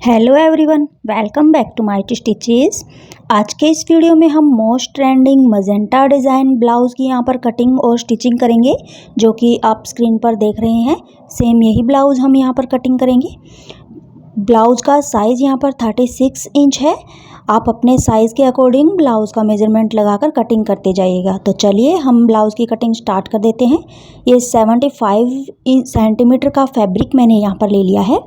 Hello everyone, welcome back to my stitches. आज के इस वीडियो में हम most trending magenta design blouse की यहाँ पर कटिंग और स्टिचिंग करेंगे, जो कि आप स्क्रीन पर देख रहे हैं। सेम यही ब्लाउज़ हम यहाँ पर कटिंग करेंगे। ब्लाउज़ का साइज़ यहाँ पर 36 इंच है। आप अपने साइज़ के अकॉर्डिंग ब्लाउज़ का मेज़रमेंट लगाकर कटिंग करते जाइएगा। तो चलिए हम ब्लाउज़ की कटिंग स्टार्ट कर देते हैं। ये 75 सेंटीमीटर का फैब्रिक मैंने यहाँ पर ले लिया है।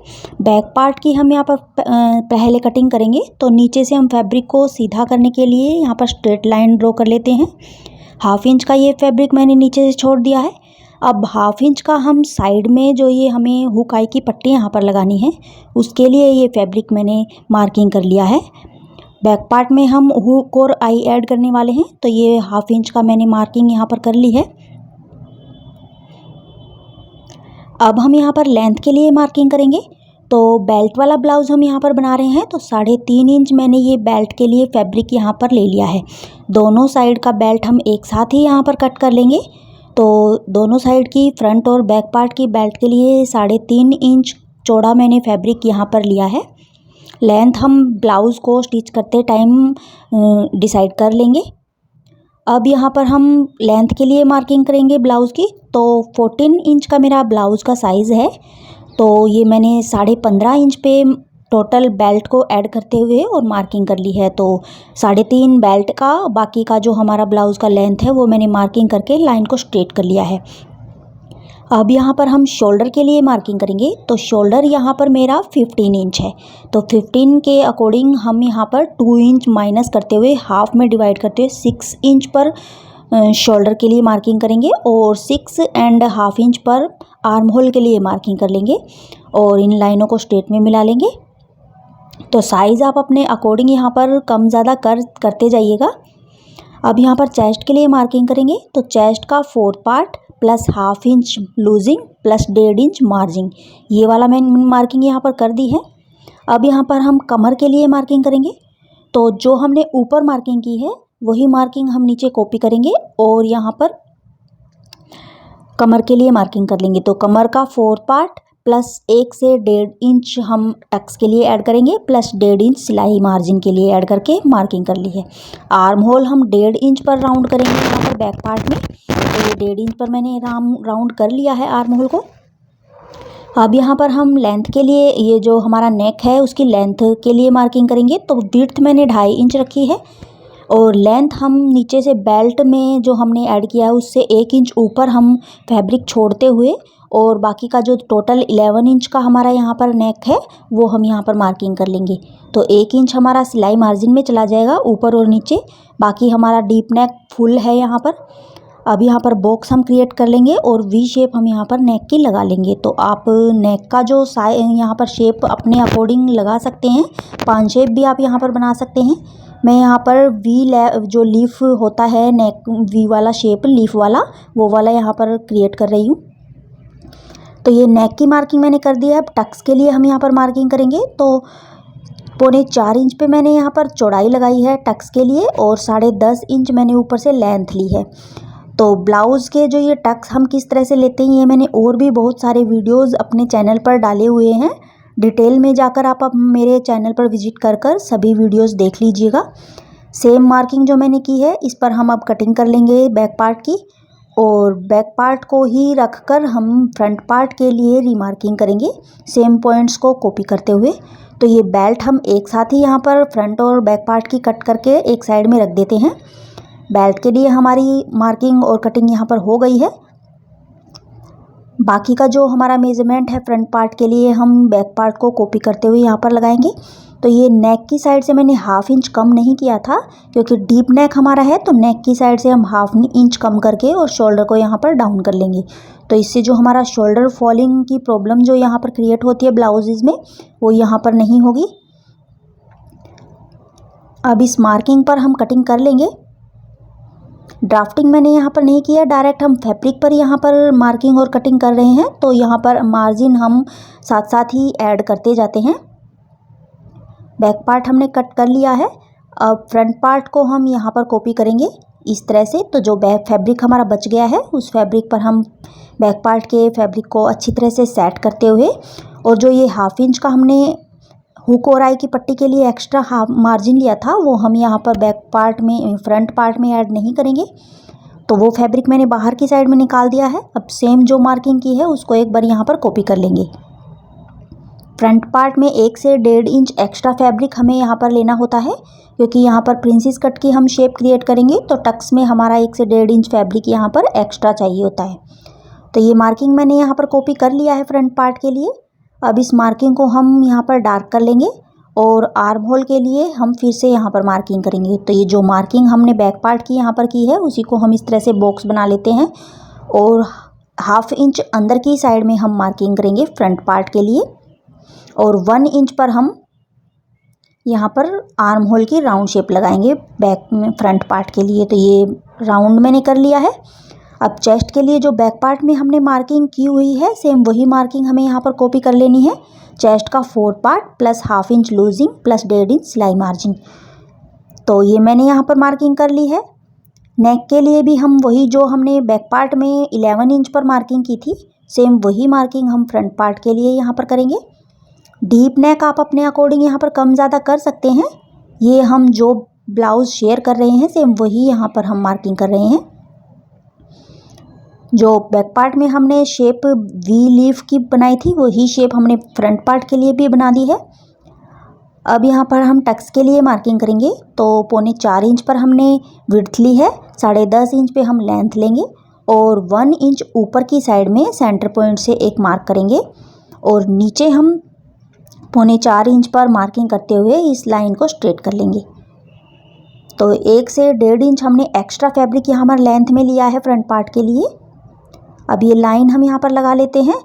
बैक पार्ट की हम यहाँ पर पहले कटिंग करेंगे। तो नीचे से हम फैब्रिक को सीधा करने के लिए यहाँ पर स्ट्रेट लाइन ड्रॉ कर लेते हैं। हाफ इंच का ये फैब्रिक मैंने नीचे से छोड़ दिया है। अब हाफ इंच का हम साइड में जो ये हमें हुक आई की पट्टी यहाँ पर लगानी है, उसके लिए ये फैब्रिक मैंने मार्किंग कर लिया है। बैक पार्ट में हम हुक और आई ऐड करने वाले हैं, तो ये हाफ इंच का मैंने मार्किंग यहाँ पर कर ली है। अब हम यहाँ पर लेंथ के लिए मार्किंग करेंगे। तो बेल्ट वाला ब्लाउज़ हम यहाँ पर बना रहे हैं, तो 3.5 इंच मैंने ये बेल्ट के लिए फैब्रिक यहाँ पर ले लिया है। दोनों साइड का बेल्ट हम एक साथ ही यहाँ पर कट कर लेंगे। तो दोनों साइड की फ्रंट और बैक पार्ट की बेल्ट के लिए 3.5 इंच चौड़ा मैंने फैब्रिक यहाँ पर लिया है। लेंथ हम ब्लाउज़ को स्टिच करते टाइम डिसाइड कर लेंगे। अब यहाँ पर हम लेंथ के लिए मार्किंग करेंगे ब्लाउज़ की। तो 14 इंच का मेरा ब्लाउज़ का साइज़ है, तो ये मैंने 15.5 इंच पे टोटल बेल्ट को ऐड करते हुए और मार्किंग कर ली है। तो 3.5 बेल्ट का, बाकी का जो हमारा ब्लाउज़ का लेंथ है वो मैंने मार्किंग करके लाइन को स्ट्रेट कर लिया है। अब यहाँ पर हम शोल्डर के लिए मार्किंग करेंगे। तो शोल्डर यहाँ पर मेरा 15 इंच है, तो 15 के अकॉर्डिंग हम यहाँ पर 2 इंच माइनस करते हुए हाफ में डिवाइड करते हुए 6 इंच पर शोल्डर के लिए मार्किंग करेंगे और 6.5 इंच पर आर्म होल के लिए मार्किंग कर लेंगे और इन लाइनों को स्ट्रेट में मिला लेंगे। तो साइज़ आप अपने अकॉर्डिंग यहाँ पर कम ज़्यादा करते जाइएगा। अब यहाँ पर चेस्ट के लिए मार्किंग करेंगे। तो चेस्ट का 4 part plus half inch losing plus 1.5 inch margin, ये वाला मैंने मार्किंग यहाँ पर कर दी है। अब यहाँ पर हम कमर के लिए मार्किंग करेंगे। तो जो हमने ऊपर मार्किंग की है वही मार्किंग हम नीचे कॉपी करेंगे और यहाँ पर कमर के लिए मार्किंग कर लेंगे। तो कमर का 4 पार्ट प्लस 1 से 1.5 इंच हम टक्स के लिए ऐड करेंगे प्लस 1.5 इंच सिलाई मार्जिन के लिए ऐड करके मार्किंग कर ली है। आर्म होल हम 1.5 इंच पर राउंड करेंगे यहाँ पर बैक पार्ट में। तो ये 1.5 इंच पर मैंने राउंड कर लिया है आर्म होल को। अब यहाँ पर हम लेंथ के लिए, ये जो हमारा नेक है उसकी लेंथ के लिए मार्किंग करेंगे। तो विड्थ मैंने 2.5 इंच रखी है और लेंथ हम नीचे से बेल्ट में जो हमने ऐड किया है उससे 1 इंच ऊपर हम फैब्रिक छोड़ते हुए और बाकी का जो टोटल 11 इंच का हमारा यहाँ पर नेक है वो हम यहाँ पर मार्किंग कर लेंगे। तो 1 इंच हमारा सिलाई मार्जिन में चला जाएगा ऊपर और नीचे, बाकी हमारा डीप नेक फुल है यहाँ पर। अब यहाँ पर बॉक्स हम क्रिएट कर लेंगे और वी शेप हम यहाँ पर नेक की लगा लेंगे। तो आप नेक का जो यहाँ पर शेप अपने अकॉर्डिंग लगा सकते हैं, 5 शेप भी आप यहाँ पर बना सकते हैं। मैं यहाँ पर जो लीफ होता है नेक वी वाला शेप, लीफ वाला, वो वाला यहाँ पर क्रिएट कर रही हूँ। तो ये नेक की मार्किंग मैंने कर दी है। अब टक्स के लिए हम यहाँ पर मार्किंग करेंगे। तो 4.25 इंच पे मैंने यहाँ पर चौड़ाई लगाई है टक्स के लिए और 10.5 इंच मैंने ऊपर से लेंथ ली है। तो ब्लाउज़ के जो ये टक्स हम किस तरह से लेते हैं, ये मैंने और भी बहुत सारे वीडियोस अपने चैनल पर डाले हुए हैं। डिटेल में जाकर आप मेरे चैनल पर विजिट कर सभी वीडियोस देख लीजिएगा। सेम मार्किंग जो मैंने की है इस पर हम अब कटिंग कर लेंगे बैक पार्ट की और बैक पार्ट को ही रखकर हम फ्रंट पार्ट के लिए रीमार्किंग करेंगे सेम पॉइंट्स को कॉपी करते हुए। तो ये बेल्ट हम एक साथ ही यहाँ पर फ्रंट और बैक पार्ट की कट करके एक साइड में रख देते हैं। बेल्ट के लिए हमारी मार्किंग और कटिंग यहाँ पर हो गई है। बाकी का जो हमारा मेजरमेंट है फ्रंट पार्ट के लिए हम बैक पार्ट को कॉपी करते हुए यहाँ पर लगाएंगे। तो ये नेक की साइड से मैंने हाफ इंच कम नहीं किया था क्योंकि डीप नेक हमारा है, तो नेक की साइड से हम हाफ इंच कम करके और शोल्डर को यहाँ पर डाउन कर लेंगे। तो इससे जो हमारा शोल्डर फॉलिंग की प्रॉब्लम जो यहाँ पर क्रिएट होती है ब्लाउजेज़ में, वो यहाँ पर नहीं होगी। अब इस मार्किंग पर हम कटिंग कर लेंगे। ड्राफ्टिंग मैंने यहाँ पर नहीं किया, डायरेक्ट हम फैब्रिक पर यहाँ पर मार्किंग और कटिंग कर रहे हैं। तो यहाँ पर मार्जिन हम साथ साथ ही ऐड करते जाते हैं। बैक पार्ट हमने कट कर लिया है। अब फ्रंट पार्ट को हम यहाँ पर कॉपी करेंगे इस तरह से। तो जो बैक फैब्रिक हमारा बच गया है उस फैब्रिक पर हम बैक पार्ट के फैब्रिक को अच्छी तरह से सेट करते हुए और जो ये हाफ इंच का हमने हुक और आई की पट्टी के लिए एक्स्ट्रा हाफ मार्जिन लिया था वो हम यहाँ पर बैक पार्ट में फ्रंट पार्ट में ऐड नहीं करेंगे। तो वो फैब्रिक मैंने बाहर की साइड में निकाल दिया है। अब सेम जो मार्किंग की है उसको एक बार यहाँ पर कॉपी कर लेंगे। फ्रंट पार्ट में 1 से 1.5 इंच एक्स्ट्रा फैब्रिक हमें यहाँ पर लेना होता है, क्योंकि यहाँ पर प्रिंसेस कट की हम शेप क्रिएट करेंगे तो टक्स में हमारा 1 से 1.5 इंच फैब्रिक यहाँ पर एक्स्ट्रा चाहिए होता है। तो ये मार्किंग मैंने यहाँ पर कॉपी कर लिया है फ्रंट पार्ट के लिए। अब इस मार्किंग को हम यहाँ पर डार्क कर लेंगे और आर्म होल के लिए हम फिर से यहाँ पर मार्किंग करेंगे। तो ये जो मार्किंग हमने बैक पार्ट की यहाँ पर की है उसी को हम इस तरह से बॉक्स बना लेते हैं और 1/2 इंच अंदर की साइड में हम मार्किंग करेंगे फ्रंट पार्ट के लिए और 1 इंच पर हम यहाँ पर आर्म होल की राउंड शेप लगाएंगे बैक में फ्रंट पार्ट के लिए। तो ये राउंड मैंने कर लिया है। अब चेस्ट के लिए जो बैक पार्ट में हमने मार्किंग की हुई है सेम वही मार्किंग हमें यहाँ पर कॉपी कर लेनी है। चेस्ट का 4 part plus 1/2 inch losing plus 1.5 inch सिलाई मार्जिन। तो ये मैंने यहाँ पर मार्किंग कर ली है। नेक के लिए भी हम वही जो हमने बैक पार्ट में 11 इंच पर मार्किंग की थी सेम वही मार्किंग हम फ्रंट पार्ट के लिए यहाँ पर करेंगे। डीप नेक आप अपने अकॉर्डिंग यहाँ पर कम ज़्यादा कर सकते हैं। ये हम जो ब्लाउज शेयर कर रहे हैं सेम वही यहाँ पर हम मार्किंग कर रहे हैं। जो बैक पार्ट में हमने शेप वी लीफ की बनाई थी वही शेप हमने फ्रंट पार्ट के लिए भी बना दी है। अब यहाँ पर हम टक्स के लिए मार्किंग करेंगे। तो 3.25 इंच पर हमने विड्थ ली है, 10.5 इंच पे हम लेंथ लेंगे और 1 इंच ऊपर की साइड में सेंटर पॉइंट से एक मार्क करेंगे और नीचे हम 3.25 इंच पर मार्किंग करते हुए इस लाइन को स्ट्रेट कर लेंगे। तो 1 से 1.5 इंच हमने एक्स्ट्रा फैब्रिक यहाँ पर लेंथ में लिया है फ्रंट पार्ट के लिए। अब ये लाइन हम यहाँ पर लगा लेते हैं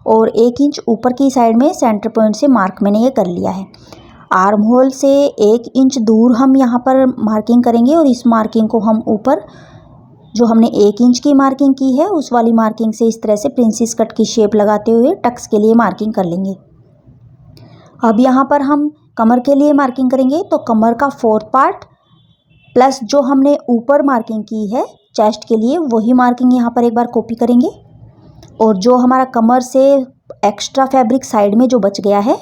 और 1 इंच ऊपर की साइड में सेंटर पॉइंट से मार्क मैंने ये कर लिया है। आर्म होल से 1 इंच दूर हम यहाँ पर मार्किंग करेंगे और इस मार्किंग को हम ऊपर जो हमने 1 इंच की मार्किंग की है उस वाली मार्किंग से इस तरह से प्रिंसेस कट की शेप लगाते हुए टक्स के लिए मार्किंग कर लेंगे। अब यहाँ पर हम कमर के लिए मार्किंग करेंगे। तो कमर का 4th पार्ट प्लस जो हमने ऊपर मार्किंग की है चेस्ट के लिए वही मार्किंग यहाँ पर एक बार कॉपी करेंगे और जो हमारा कमर से एक्स्ट्रा फैब्रिक साइड में जो बच गया है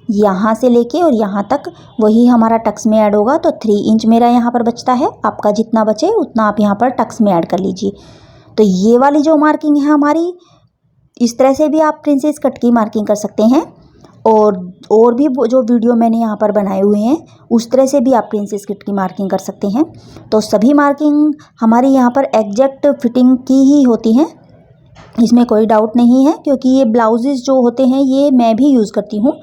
यहाँ से लेके और यहाँ तक वही हमारा टक्स में ऐड होगा। तो 3 इंच मेरा यहाँ पर बचता है। आपका जितना बचे उतना आप यहाँ पर टक्स में ऐड कर लीजिए। तो ये वाली जो मार्किंग है हमारी इस तरह से भी आप प्रिंसेस कट की मार्किंग कर सकते हैं और भी जो वीडियो मैंने यहाँ पर बनाए हुए हैं उस तरह से भी आप प्रिंसेस कट की मार्किंग कर सकते हैं। तो सभी मार्किंग हमारी यहाँ पर एग्जैक्ट फिटिंग की ही होती हैं, इसमें कोई डाउट नहीं है, क्योंकि ये ब्लाउजेज़ जो होते हैं ये मैं भी यूज़ करती हूँ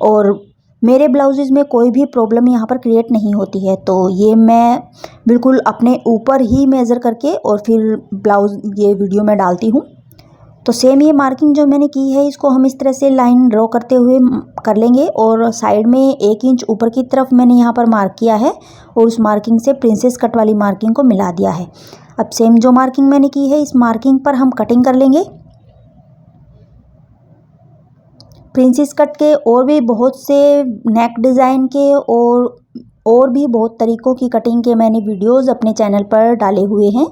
और मेरे ब्लाउजेज़ में कोई भी प्रॉब्लम यहाँ पर क्रिएट नहीं होती है। तो ये मैं बिल्कुल अपने ऊपर ही मेज़र करके और फिर ब्लाउज़ ये वीडियो में डालती हूँ। तो सेम ये मार्किंग जो मैंने की है इसको हम इस तरह से लाइन ड्रॉ करते हुए कर लेंगे और साइड में 1 इंच ऊपर की तरफ मैंने यहाँ पर मार्क किया है और उस मार्किंग से प्रिंसेस कट वाली मार्किंग को मिला दिया है। अब सेम जो मार्किंग मैंने की है इस मार्किंग पर हम कटिंग कर लेंगे। प्रिंसेस कट के और भी बहुत से नेक डिज़ाइन के और भी बहुत तरीक़ों की कटिंग के मैंने वीडियोज़ अपने चैनल पर डाले हुए हैं।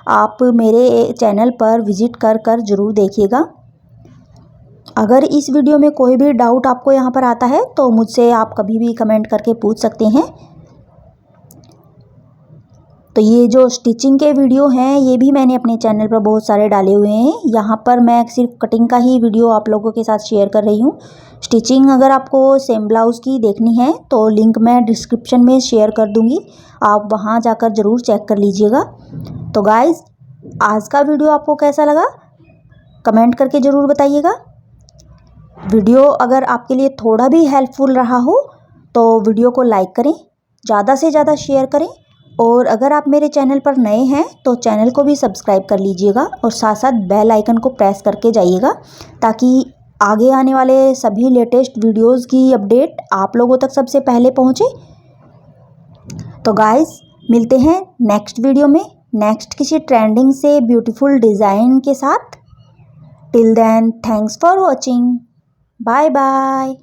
आप मेरे चैनल पर विज़िट कर ज़रूर देखिएगा। अगर इस वीडियो में कोई भी डाउट आपको यहाँ पर आता है तो मुझसे आप कभी भी कमेंट करके पूछ सकते हैं। तो ये जो स्टिचिंग के वीडियो हैं ये भी मैंने अपने चैनल पर बहुत सारे डाले हुए हैं। यहाँ पर मैं सिर्फ कटिंग का ही वीडियो आप लोगों के साथ शेयर कर रही हूँ। स्टिचिंग अगर आपको सेम ब्लाउज़ की देखनी है तो लिंक मैं डिस्क्रिप्शन में शेयर कर दूँगी, आप वहाँ जाकर ज़रूर चेक कर लीजिएगा। तो गाइज़ आज का वीडियो आपको कैसा लगा कमेंट करके ज़रूर बताइएगा। वीडियो अगर आपके लिए थोड़ा भी हेल्पफुल रहा हो तो वीडियो को लाइक करें, ज़्यादा से ज़्यादा शेयर करें और अगर आप मेरे चैनल पर नए हैं तो चैनल को भी सब्सक्राइब कर लीजिएगा और साथ साथ बेल आइकन को प्रेस करके जाइएगा ताकि आगे आने वाले सभी लेटेस्ट वीडियोज़ की अपडेट आप लोगों तक सबसे पहले पहुँचे। तो गाइज़ मिलते हैं नेक्स्ट वीडियो में नेक्स्ट किसी ट्रेंडिंग से ब्यूटीफुल डिज़ाइन के साथ। Till then thanks for watching, bye bye.